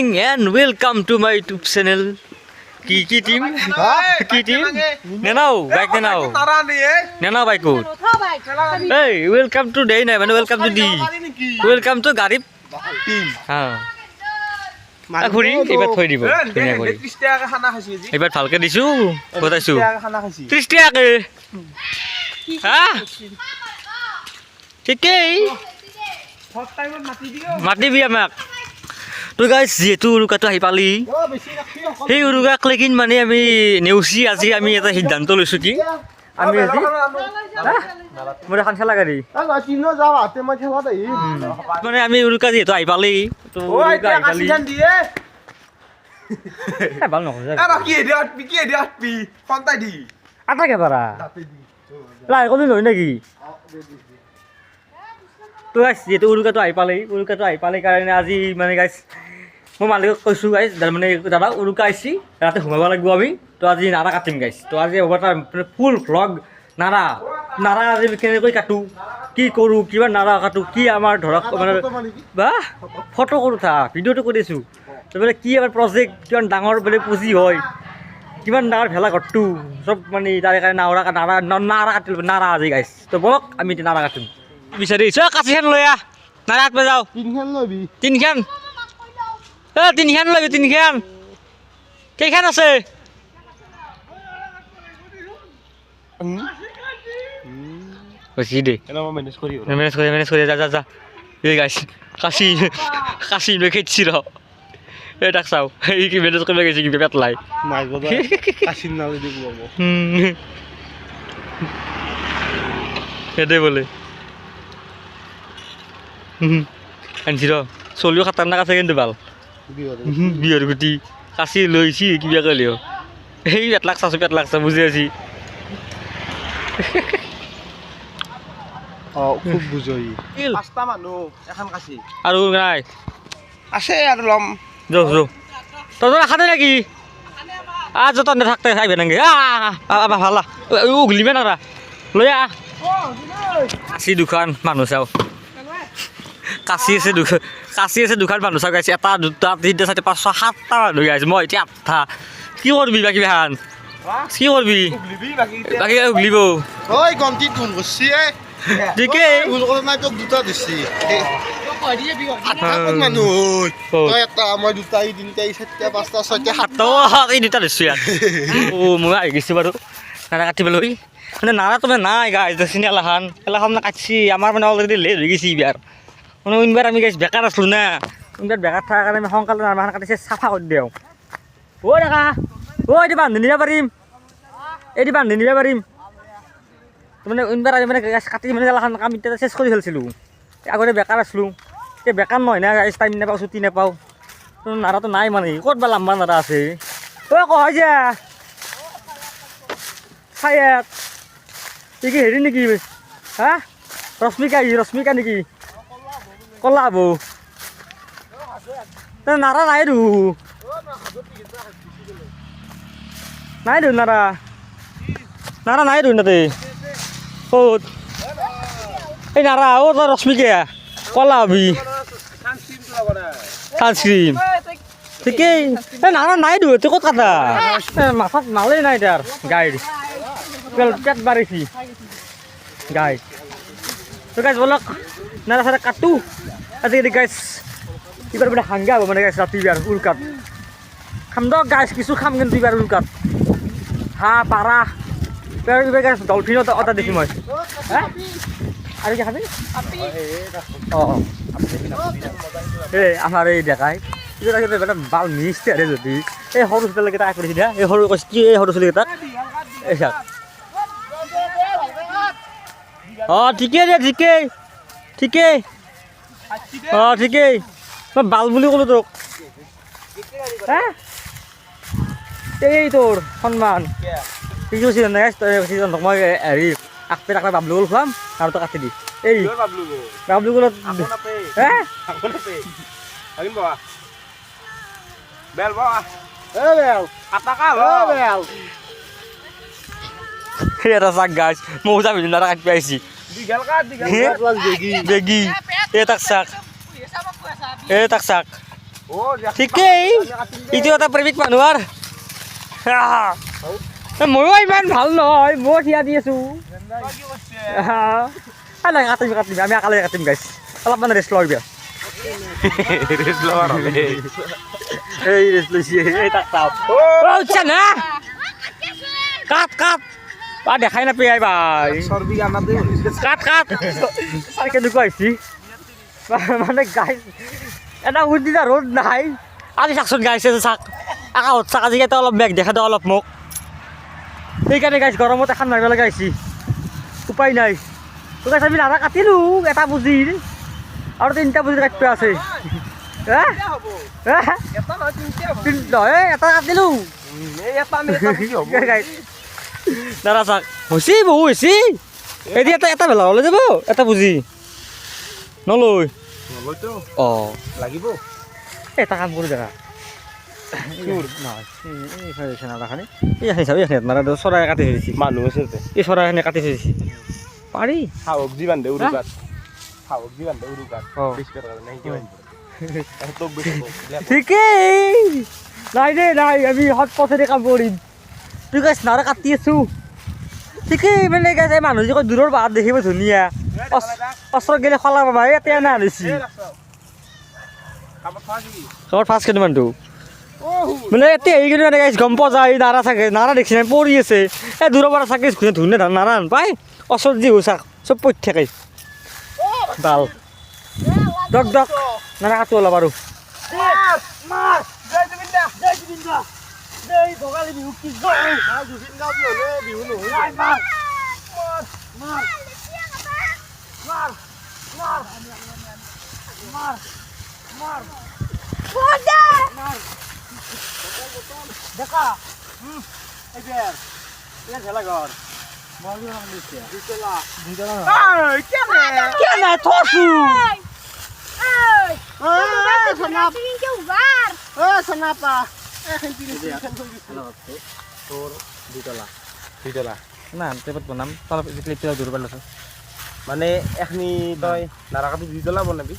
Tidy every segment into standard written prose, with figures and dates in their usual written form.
morning and welcome to my YouTube channel. কি team? কি team? নেনাও বাইক নেনাও। নেনাও বাইক কোট। এই ওয়েলকাম টু ডে নাই মানে ওয়েলকাম টু ডি। ওয়েলকাম টু গাড়ী টিম। হ্যাঁ। ঘূৰি এইবাৰ থৈ দিব ধুনীয়া কৰি। 30 টাকা খানা খাইছি আজি। এইবাৰ ভালকে দিছো বতাইছো। 30 টাকা খানা খাইছি। 30 টাকাকে। হা? ঠিকেই। সব টাইমত মাতি দিও। মাতিবি আমাক। তো গাইস যেহেতু উৰুকাটো আহি পালি সেই উৰুকাক লেকিন মানে আমি নেউচি আজি আমি এটা সিদ্ধান্ত লৈছোঁ কি আমি আজি মোৰ এখন খেলা গাড়ী মানে আমি উৰুকা যিহেতু আহি পালি তো ভাল নকৰে পাৰা লাই কবি নহয় নেকি তো গাইছ যিহেতু উৰুকাটো আহি পালে কাৰণে আজি মানে গাইছ মই মালিকক কৈছোঁ গাইছ মানে দাদা উৰুকা আহিছি ৰাতি সোমাব লাগিব আমি তো আজি নাৰা কাটিম গাইছ তো আজি হ'ব তাৰ ফুল ভ্লগ নাৰা আজি কেনেকৈ কাটো কি কৰোঁ কিমান নাৰা কাটো কি আমাৰ ধৰক মানে বা ফটো কৰোঁ থা ভিডিঅ'টো কৰিছোঁ তো মানে কি আমাৰ প্ৰজেক্ট কিমান ডাঙৰ বোলে পুঁজি হয় কিমান ডাঙৰ ভেলা ঘৰটো চব মানে তাৰে কাৰণে নাৰা কাটিল নাৰা আজি গাইছ তো বলক আমি এতিয়া নাৰা কাটিম বিচাৰিছ কাঠিখন লৈ আহ নাৰা কাটব যাওঁ তিনিখন ল'বি তিনিখন ল'বি তিনিখন কেইখন আছে হৈছে দে মেনেজ কৰি যা এই গাইছ কাচি লৈ খেদিছি ৰ এই তাক চাওঁ এই কি মেনেজ কৰিব গৈছে কিবা পেটলাই সেইটোৱে বোলে আনছি ৰ চলিও খাতাৰনাক আছে কিন্তু ভাল বিহৰ গুটি কাচি লৈছি কিবা কৰিলেও এই পেট লাগছা বুজি আছি খুব বুজই পাঁচটা মানুহ এখন কাচি আৰু নাই আছে আৰু লম যো তহঁতৰ খাতে নেকি যতন থাকতে আহিবে নাকি ভালা উঘলিবে নাৰা লৈ আহ কাচি দুখন মানুহ চাওঁ কাচি আছে দুখন মানুহ চাওঁ গাইছে এটা দুটা তিনিটা চাৰিটা পাঁচ ছয় সাতটা মানুহ গাইছে মই এতিয়া আঠটা কি কৰিবি বাকী বেহান কি কৰিবি বাকী উঘলিব ঐ গন্তিত ফোন কৰছি ঠিকেই ভুল কৰা নাই তোক দুটা দিছি মানুহ তই এটা মই দুটা ই তিনিটা ই চাৰিটা পাঁচটা ছয়টা সাতটা এই দুটা দিছোঁ ইয়াত মই আহি গৈছোঁ বাৰু নাৰা কাটিবলৈ মানে নাৰা তোমাৰ নাই গাইছ চিনি এলাখান মানে কাটছি আমাৰ মানে অলৰেডি লেট হৈ গৈছে এইবাৰ মানে ইনবাৰ আমি গাইছ বেকাৰ আছিলোঁ না ইনবাৰ বেকাৰ থকাৰ কাৰণে আমি সোনকালে নাৰাখান কাটিছে চাফা কৰি দিওঁ ডেকা এইটো বান্ধি নিব পাৰিম মানে ইনবাৰ আমি মানে কাটি মানে এলাখান কাম এতিয়া চেছ কৰি খেলিছিলোঁ আগতে বেকাৰ আছিলোঁ এতিয়া বেকাৰ নহয় না গাইছ টাইম নাপাওঁ ছুটি নাপাওঁ নাৰাটো নাই মানে ক'ত বা লাম্বা নাৰা আছে কয় যে চায়াত এই কি হেৰি নেকি হা ৰশ্মিকা নেকি কলা হব নাৰা নাই নাৰা নাই তাতে ক'ত এই নাৰা তই ৰশ্মিকা কলা হবি ছানস্ক্ৰীম ঠিকেই এই নাৰা নাই তই ক'ত কাটা মাথাত মালেই নাই তাৰ গাইড পেট বাঢ়িছি গাইছ তো গাইছ বলক নাৰা চাৰা কাটো আজিকালি গাইছ এইবাৰ মানে হাংগা হ'ব মানে গাইছ ৰাতি বিয়াৰ উৰুকাত খাম দক গাইছ কিছু খাম কিন্তু এইবাৰ উৰুকাত হাঁহ পাৰা এইবাৰ গাইছ ডলফিনো এটা দেখি মই আৰু কি খাবি অঁ এই আমাৰ এই ডেকাই এইবিলাক বাল মিনিষ্টাৰ যদি এই সৰু ছোৱালীকেইটা কৰিছে দিয়া এই সৰু কৈছে কি এই সৰু ছোৱালীকেইটাক এই চাওক ঠিকেই মই বাল বুলি ক'লো তোক এই তোৰ সন্মান ঠিক চিজন মই হেৰি আগপে তাক বাবলু গ'ল খুৱাম আৰু তই কাটি দি এই বাবলু গলত এটা চাক গাছ মই যাবি নাৰা কাটি আহিছি বেগি তাক চাক ঠিকেই ইটো এটা প্ৰেমিক মানুহ আৰু ময়ো ইমান ভাল নহয় মই থিয়া দি আছো নাই কাটিম আমি একালে কাটিম গাইছ অলপমান ৰেষ্ট লওঁ বিয়া এই ৰেষ্ট লৈছে এই তাক চাওক উঠছা না কাট দেখাই নাপাই ভাই কাট কেনেকুৱা হৈছে মানে গাইছ এটা উঠিছা ৰ'দ নাই আজি চাকচোন গাইছে চাক আকাশত চাক আজি এটা অলপ মেঘ দেখা দিওঁ অলপ মোক সেইকাৰণে গাইছ গৰমত এখন মাৰিব লগা হৈছে উপায় নাই তো গাইছ আমি নাৰা কাটিলোঁ এটা বুজিৰ আৰু 3টা বুজিৰ কাটিব আছে নহয় এটা কাটিলোঁ নাৰা চাক হৈছে বহু হৈছে এদি এটা ভেলা হ'লে যাব এটা বুজি নলৈ অঁ লাগিব এটা কাম কৰোঁ দেখা নাৰাখানি এই চাবি মানে চৰাই কাটি থৈছে মানুহ আছে এই চৰাইখিনি কাটি থৈছে পাৰি সাহস দি বান্ধে উৰুকাত সাহস দি বান্ধে উৰুকাত অঁ ঠিকেই নাই দেই নাই আমি সৎ পথেৰে কাম কৰিম তুই গাইছ নাৰা কাটি আছোঁ ঠিকেই মানে গাইছ এই মানুহ যে দূৰৰ বাট দেখিব ধুনীয়া ওচৰত গ'লে খলা পাবা ইয়াতে এনে আনিছি কামত ফাৰ্ষ্ট কেইটামানটো মানে এতিয়া আহি কিনে মানে গাইছ গম পোৱা যায় নাৰা থাকে নাৰা দেখিছে নাই পৰি আছে এই দূৰৰ পৰা চাকে ধুনীয়া নাৰা নাপায় ওচৰত যি চাক চব পৰি থাকে ভাল দক নাৰা কাটো অলপ আৰু দেখা খেলা ঘৰ না টেপত বনাম তাৰ ক্লিপটো দূৰ পালে মানে এখনি তই নাৰা কাটি 2 বনাবি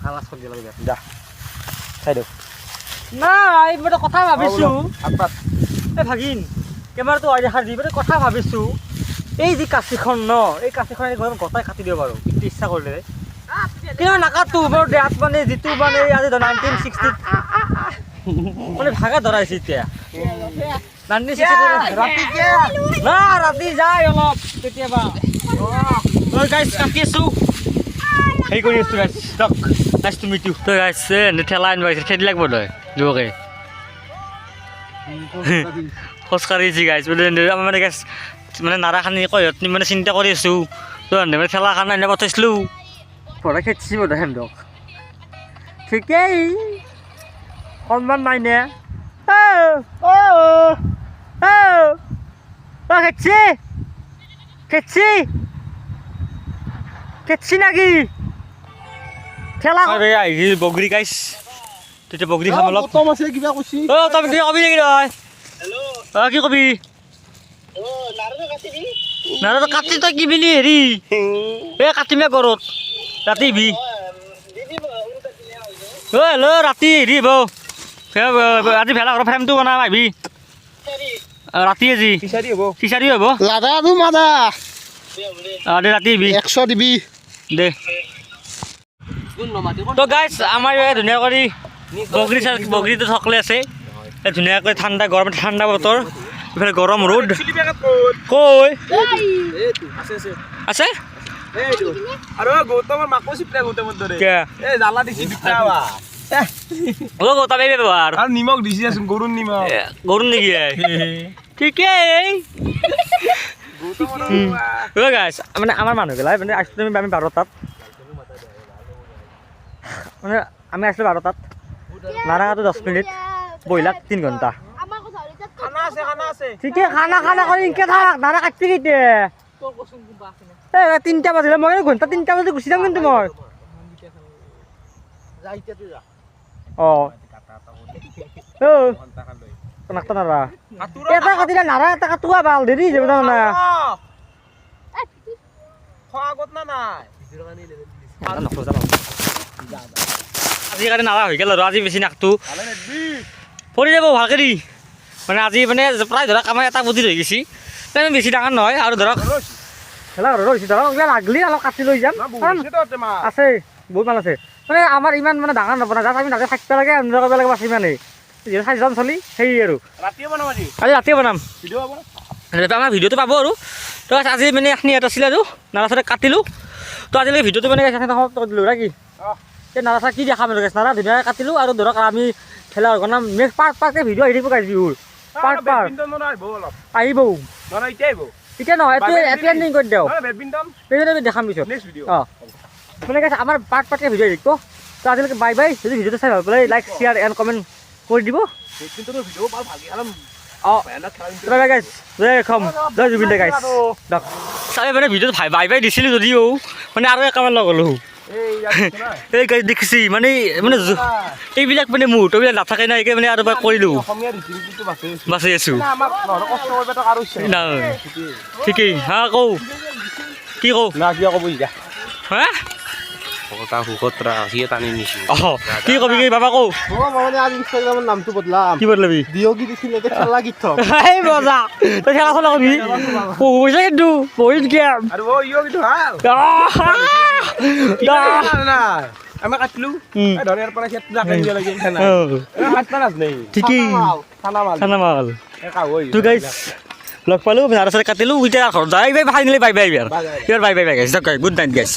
খালাচ কৰি দিব লাগে যা চাই দিয়ক নাই মই কথা ভাবিছোঁ আপাত এই ভাগিন কেমেৰাটো দেখাৰ দি মানে কথা ভাবিছোঁ এই যি কাচিখন ন এই কাচিখন গোটাই কাটি দিব পাৰোঁ কিন্তু ইচ্ছা কৰিলে কিন্তু নাকাটো মোৰ দেহাত মানে যিটো মানে আজি 1960 মানে ভাগা ধৰাইছে এতিয়া 1960 ৰাতি যায় অলপ কেতিয়াবা তই গাইছ কাটি আছোঁ হেৰি কৰি আছোঁ গাইছ দক নাইচ টু মিট ইউ তই গাইছ ঠেলা আনিবাইছে খেদি লাগিব তই যুৱকে খোজকাঢ়িছে গাইছ বোলে আমাৰ মানে গাইছ মানে নাৰাখানি কয়ত মানে চিন্তা কৰি আছোঁ তই মানে ঠেলা খান আনিব পঠাইছিলোঁ পঢ়া খেদিছি বোধ হেন্দক ঠিকেই সন্মান নাই নে খেদছি নাকি ঠেলা আহিছি বগৰী গাইছ তেতিয়া বগৰী খাম অলপ কিবা কৈছি তই কিবা কবি নেকি তই কি কবি নাৰাটো কাটি তই কি বিনি হেৰি এই কাটিমে ঘৰত ৰাতি বি ৰাতি হেৰি বৌ আজি ভেলা ঘৰৰ ফ্ৰেমটো বনাম আহিবি ৰাতি আজি খিচাৰি হ'ব লাদাটো মাদা দে ৰাতি আহিবি 100 দিবি দে তো গাইছ আমাৰ ধুনীয়া কৰি বগৰীটো সকলে আছে ধুনীয়াকৈ ঠাণ্ডা গৰম ঠাণ্ডা বতৰ ইফালে গৰম ৰ'দ কৈ আছে আৰু গৌতমৰ মাকো চিপলে গৌতমৰ দৰে এই জালা দিছি বিকাবা গৌতম এই ব্যৱহাৰ আৰু নিমখ দিছি আছোন গৰুৰ নিমখ গৰুৰ নেকি ঠিকেই গাইছ মানে আমাৰ মানুহগিলাই মানে আছিলোঁ আমি 12টাত মানে আমি আছিলোঁ 12টাত নাৰা কাটো 10 মিনিট বহিলাক 3 ঘণ্টা ঠিকে খানা কৰি ইনকে থাক নাৰা কাটবি কেইটা 3টা বাজিলে মই ঘণ্টা 3টা বাজি গুচি যাম কিন্তু মই নাকটা নাৰা এটা কাটিলে নাৰা এটা কাটোৱা ভাল দেৰি যাব না আজি কাৰণে নাৰা হৈ গ'ল আৰু আজি বেছি নাকটো ভালে নেদবি পৰি যাব ভালকৈ দি মানে আজি মানে প্ৰায় ধৰক আমাৰ এটা বুদ্ধি হৈ গৈছে তেনে বেছি ডাঙৰ নহয় আৰু ধৰক খেলা ৰৈছে ধৰক এইবিলাক লাগলি অলপ কাটি লৈ যাম কাৰণ আছে বহুত মাল আছে মানে আমাৰ ইমান মানে ডাঙৰ নবনাই যাত আমি নাতে থাকিব লাগে এনজয় কৰিব লাগে বাছ ইমানেই যিহেতু 4জন চলি সেই আৰু ৰাতিয়ে বনাম আজি আজি ৰাতিয়ে বনাম ভিডিঅ' হ'ব আমাৰ ভিডিঅ'টো পাব আৰু তো আজি মানে এখনি ইয়াত আছিলে আৰু নাৰা চাৰা কাটিলোঁ তো আজিলৈকে ভিডিঅ'টো মানে দিলোঁ না কি এই নাৰা চাৰা কি দেখাম আৰু নাৰা ধুনীয়াকৈ কাটিলোঁ আৰু ধৰক আমি খেলা নাম নেক্সট পাৰ্টকৈ ভিডিঅ' আহি থাকিব গাইজ বিহুৰ পাৰ্ট আহিব এতিয়া নহয় এতিয়া এণ্ডিং কৰি দিওঁ দেখাম পিছত অঁ মানে গাইজ আমাৰ পাৰ্টকৈ ভিডিঅ' আহি থাকিব তো আজিলৈকে বাই বাই যদি ভিডিঅ'টো চাই ভাল পালে লাইক শ্বেয়াৰ এণ্ড কমেণ্ট কৰি দিব বাই গাইজ জয় জুবিন দা গাইজ চাই মানে ভিডিঅ'ত বাই বাই দিছিলোঁ যদিও মানে আৰু একামান লগ হ'লোঁ এই গাইজ দেখিছি মানে মানে এইবিলাক মানে মুহূৰ্তবিলাক নাথাকে না এইকে মানে আৰু এবাৰ কৰিলোঁ বাচি আছোঁ ঠিকেই হা কওঁ কি কওঁ হা অঁ কি কবি কি বাবা কওঁ নামটো বদলাম কি বদলাবি বিয়গী দিছিলে খেলা গীত এই মজা তই খেলা চলা কৰিবি পঢ়িছে কিন্তু পঢ়িত গেম আৰু আমি কাটলোঁ ধৰে পৰা ঠিকেই খানা মাল তোৰ গাইজ লগ পালোঁ নাৰা চাৰা কাটিলোঁ এতিয়া ঘৰত যাই বাই ফাইনেলি বাই বাই এইবাৰ বাই বাই বাই গাইছ গুড নাইট গাইছ